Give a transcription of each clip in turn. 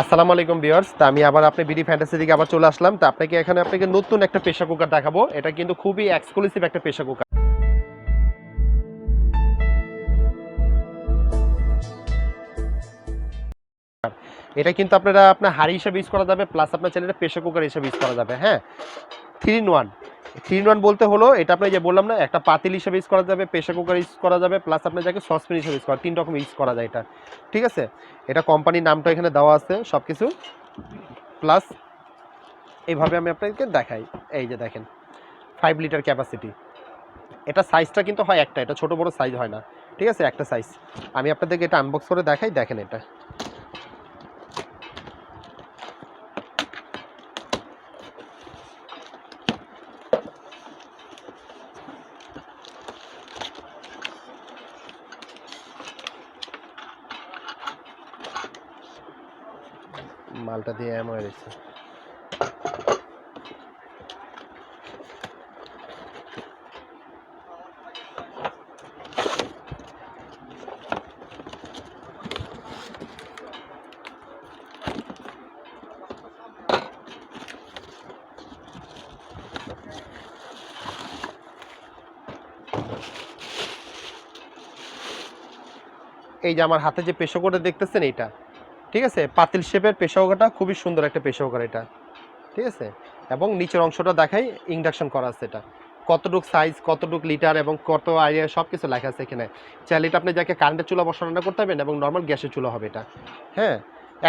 আসসালামু আলাইকুম ভিউয়ার্স, তা আমি আবার আপনি বিডি ফ্যান্টাসি থেকে আবার চলে আসলাম। তো আপনাকে নতুন একটা প্রেসার কুকার দেখাবো। এটা কিন্তু খুবই এক্সক্লুসিভ একটা প্রেসার কুকার। এটা কিন্তু আপনার হাঁড়ি হিসেবে ইউজ করা যাবে, প্লাস আপনার চাইলে এটা প্রেসার কুকার হিসেবে ইউজ করা যাবে। হ্যাঁ, 3 in 1। 3 in 1 বলতে হলো এটা আপনি যে বললাম না, একটা পাতিল হিসেবে ইউজ করা যাবে, প্রেসার কুকার ইউজ করা যাবে, প্লাস আপনার যাকে সসপ্যান হিসেবে ইউজ করা, 3 রকম ইউজ করা যায় এটা। ঠিক আছে, এটা কোম্পানির নামটা এখানে দেওয়া আছে সব কিছু। প্লাস এইভাবে আমি আপনাকে দেখাই। এই যে দেখেন, 5 লিটার ক্যাপাসিটি। এটা সাইজটা কিন্তু হয় একটা, এটা ছোট বড় সাইজ হয় না। ঠিক আছে, একটা সাইজ। আমি আপনাদেরকে এটা আনবক্স করে দেখাই। দেখেন, এটা মালটা দিয়ে এমন হয়েছে। এই যে আমার হাতে যে প্রেসার কুকারটা দেখতেছেন এইটা, ঠিক আছে, পাতিল শেপের প্রেসার কুকারটা খুবই সুন্দর একটা প্রেসার কুকার এটা। ঠিক আছে, এবং নিচের অংশটা দেখাই, ইন্ডাকশন করা আছে এটা। কতটুক সাইজ, কতটুক লিটার এবং কত আইডিয়া সব কিছু লেখা আছে এখানে। চাইলে এটা আপনি যাকে কারেন্টের চুলা বসে রান্না করতে পারবেন এবং নর্মাল গ্যাসের চুলা হবে এটা। হ্যাঁ,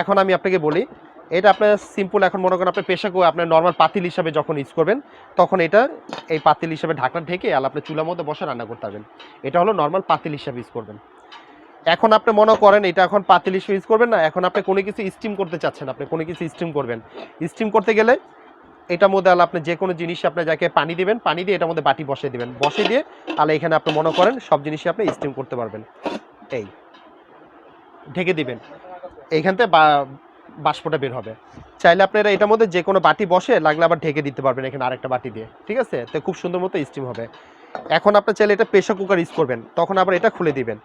এখন আমি আপনাকে বলি, এটা আপনার সিম্পল, এখন মনে করেন আপনি প্রেসার কুকার আপনার নর্মাল পাতিল হিসাবে যখন ইউজ করবেন, তখন এটা এই পাতিল হিসাবে ঢাকনা ঢেকে আর আপনি চুলার মধ্যে বসে রান্না করতে পারবেন। এটা হলো নর্মাল পাতিল হিসাবে ইউজ করবেন। এখন আপনি মনে করেন এটা এখন পাতিল হিসেবে ইউজ করবেন না, এখন আপনি কোনো কিছু স্টিম করতে চাচ্ছেন, আপনি কোনো কিছু স্টিম করবেন। স্টিম করতে গেলে এটার মধ্যে আপনি যে কোনো জিনিস আপনি যাকে পানি দিবেন, পানি দিয়ে এটার মধ্যে বাটি বসিয়ে দিবেন, বসিয়ে দিয়ে তাহলে এখানে আপনি মনে করেন সব জিনিসই আপনি স্টিম করতে পারবেন। এই ঢেকে দিবেন, এইখান থেকে বাষ্পটা বের হবে। চাইলে আপনারা এটার মধ্যে যে কোনো বাটি বসে লাগলে আবার ঢেকে দিতে পারবেন এখানে আরেকটা বাটি দিয়ে। ঠিক আছে, তো খুব সুন্দর মতো স্টিম হবে। এখন আপনি চাইলে এটা প্রেসার কুকার ইউজ করবেন, তখন আবার এটা খুলে দিবেন।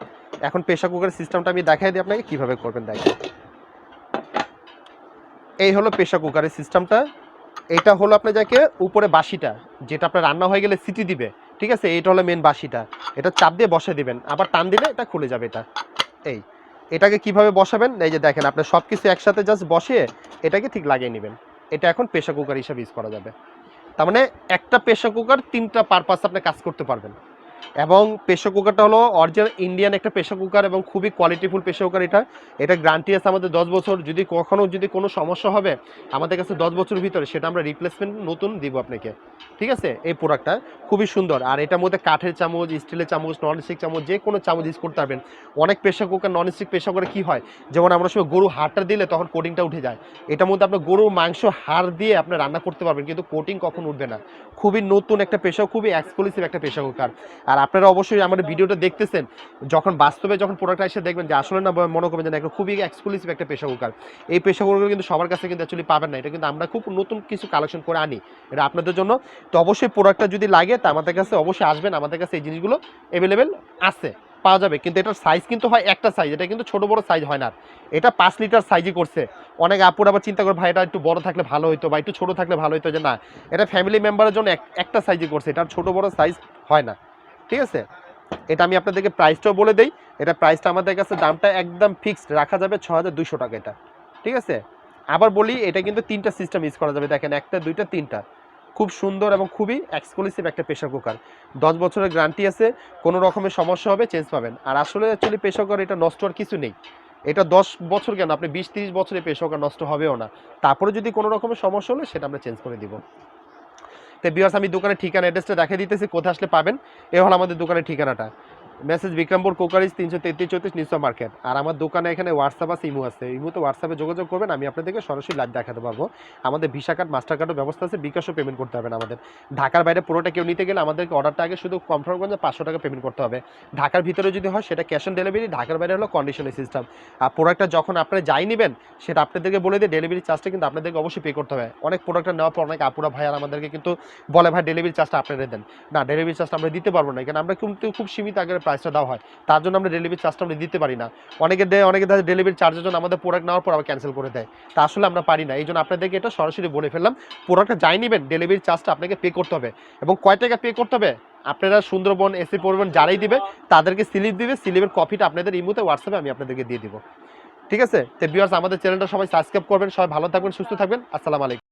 এখন প্রেসার কুকারের সিস্টেমটা আমি দেখাই দিই আপনাকে কীভাবে করবেন। দেখেন, এই হলো প্রেসার কুকারের সিস্টেমটা। এটা হলো আপনার যাকে উপরে বাসিটা, যেটা আপনার রান্না হয়ে গেলে সিটি দিবে। ঠিক আছে, এইটা হলো মেন বাসিটা। এটা চাপ দিয়ে বসে দিবেন, আবার টান দিলে এটা খুলে যাবে এটা। এই এটাকে কিভাবে বসাবেন, এই যে দেখেন, আপনার সব কিছু একসাথে জাস্ট বসিয়ে এটাকে ঠিক লাগিয়ে নেবেন। এটা এখন প্রেসার কুকার হিসাবে ইউজ করা যাবে। তার মানে একটা প্রেসার কুকার 3টা পারপাস আপনি কাজ করতে পারবেন। এবং প্রেসার কুকারটা হলো অরিজিনাল ইন্ডিয়ান একটা প্রেসার কুকার এবং খুবই কোয়ালিটিফুল প্রেসার কুকার এটা। এটা গ্যারান্টি আছে আমাদের 10 বছর। যদি কোনো সমস্যা হবে আমাদের কাছে 10 বছরের ভিতরে সেটা আমরা রিপ্লেসমেন্ট নতুন দিব আপনাকে। ঠিক আছে, এই প্রোডাক্টটা খুবই সুন্দর। আর এটার মধ্যে কাঠের চামচ, স্টিলের চামচ, ননস্টিক চামচ, যে কোনো চামচ ইউজ করতে পারবেন। অনেক প্রেসার কুকার, ননস্টিক প্রেসার কুকারে কী হয়, যেমন আমরা সময় গরু হাড়টা দিলে তখন কোটিংটা উঠে যায়। এটার মধ্যে আপনার গরুর মাংস হাড় দিয়ে আপনি রান্না করতে পারবেন, কিন্তু কোটিং কখন উঠবে না। খুবই নতুন একটা প্রেসার, খুবই এক্সক্লুসিভ একটা প্রেসার কুকার। আর আপনারা অবশ্যই আমাদের ভিডিওটা দেখতেছেন, যখন বাস্তবে যখন প্রোডাক্টটা এসে দেখবেন যে আসলে না, মনে করবেন যে একটা খুবই এক্সক্লুসিভ একটা প্রেসার কুকার। এই প্রেসার কুকার কিন্তু সবার কাছে কিন্তু অ্যাকচুয়ালি পাবেন না। এটা কিন্তু আমরা খুব নতুন কিছু কালেকশন করে আনি এটা আপনাদের জন্য। তো অবশ্যই প্রোডাক্টটা যদি লাগে তা আমাদের কাছে অবশ্যই আসবেন, আমাদের কাছে এই জিনিসগুলো অ্যাভেলেবেল আছে, পাওয়া যাবে। কিন্তু এটার সাইজ কিন্তু হয় একটা সাইজ, এটা কিন্তু ছোট বড় সাইজ হয় না। এটা 5 লিটার সাইজই করছে। অনেক আপুর আবার চিন্তা করে, ভাই এটা একটু বড় থাকলে ভালো হতো বা একটু ছোট থাকলে ভালো হতো, যে না, এটা ফ্যামিলি মেম্বারের জন্য একটা সাইজই করছে, এটা ছোট বড় সাইজ হয় না। ঠিক আছে, এটা আমি আপনাদেরকে প্রাইসটাও বলে দেই। এটা প্রাইসটা আমাদের কাছে দামটা একদম ফিক্সড রাখা যাবে 6200 টাকা এটা। ঠিক আছে, আবার বলি, এটা কিন্তু 3টা সিস্টেম ইউজ করা যাবে। দেখেন, 1টা 2টা 3টা, খুব সুন্দর এবং খুবই এক্সক্লুসিভ একটা প্রেসার কুকার। 10 বছরের গ্যারান্টি আছে, কোনো রকমের সমস্যা হবে চেঞ্জ পাবেন। আর আসলে অ্যাকচুয়ালি প্রেসার কুকার এটা নষ্ট হওয়ার কিছু নেই। এটা 10 বছর কেন, আপনি 20-30 বছরে প্রেসার কুকার নষ্ট হবেও না। তারপরে যদি কোনো রকমের সমস্যা হলে সেটা আমরা চেঞ্জ করে দিব। তো ভিউয়ার্স, আমি দোকানের ঠিকানা অ্যাড্রেসটা দেখিয়ে দিতেছি, কোথায় আসলে পাবেন। এ হলো আমাদের দোকানের ঠিকানাটা, messrs Bikrampur crockeries 333-34 New Market. আর আমার দোকানে এখানে হোয়াটসঅ্যাপ আছে, ইমো আছে। ইমোতে হোয়াটসঅ্যাপে যোগাযোগ করবেন, আমি আপনাদেরকে সরাসরি লাইভ দেখাতে পারবো। আমাদের ভিসা কার্ড, মাস্টার কার্ডের ব্যবস্থা আছে, বিকাশও পেমেন্ট করতে হবে আমাদের। ঢাকার বাইরে পুরোটা কেউ নিতে গেলে আমাদেরকে অর্ডারটা আগে শুধু কনফার্ম করেন যে 500 টাকা পেমেন্ট করতে হবে। ঢাকার ভিতরে যদি হয় সেটা ক্যাশ অন ডেলিভারি, ঢাকার বাইরে হলো কন্ডিশনাল সিস্টেম। আর প্রোডাক্টটা যখন আপনারা যাই নেবেন সেটা আপনাদেরকে বলে দিয়ে ডেলিভারি চার্জটা কিন্তু আপনাদেরকে অবশ্যই পে করতে হবে। অনেক প্রোডাক্টটা নেওয়ার পর অনেক আপুরা ভাইয়ার আমাদেরকে কিন্তু বলে, ভাই ডেলিভারি চার্জটা আপনারা দেন। না, ডেলিভারি চার্জটা আমরা দিতে পারবো না, কারণ আমরা কিন্তু খুব সীমিত আকারে প্রাইসটা দেওয়া হয়, তার জন্য আমরা ডেলিভারি চার্জটা আমরা দিতে পারি না। অনেকে ডেলিভারি চার্জের জন্য আমাদের প্রোডাক্ট নেওয়ার পর আবার ক্যান্সেল করে দেয়, তা আসলে আমরা পারি না। এই জন্য আপনাদেরকে এটা সরাসরি বলে ফেললাম, প্রোডাক্টটা যাই নেবেন ডেলিভারি চার্জটা আপনাকে পে করতে হবে। এবং কয় টাকা পে করতে হবে, আপনারা সুন্দরবন এসি পরিবহন যারাই দিবে তাদেরকে স্লিপ দিবে, স্লিপের কপিটা আপনাদের ইমোতে হোয়াটসঅ্যাপে আমি আপনাদেরকে দিয়ে দিব। ঠিক আছে? তো ভিউয়ার্স, আমাদের চ্যানেলটা সবাই সাবস্ক্রাইব করবেন। সবাই ভালো থাকবেন, সুস্থ থাকবেন। আসসালামু আলাইকুম।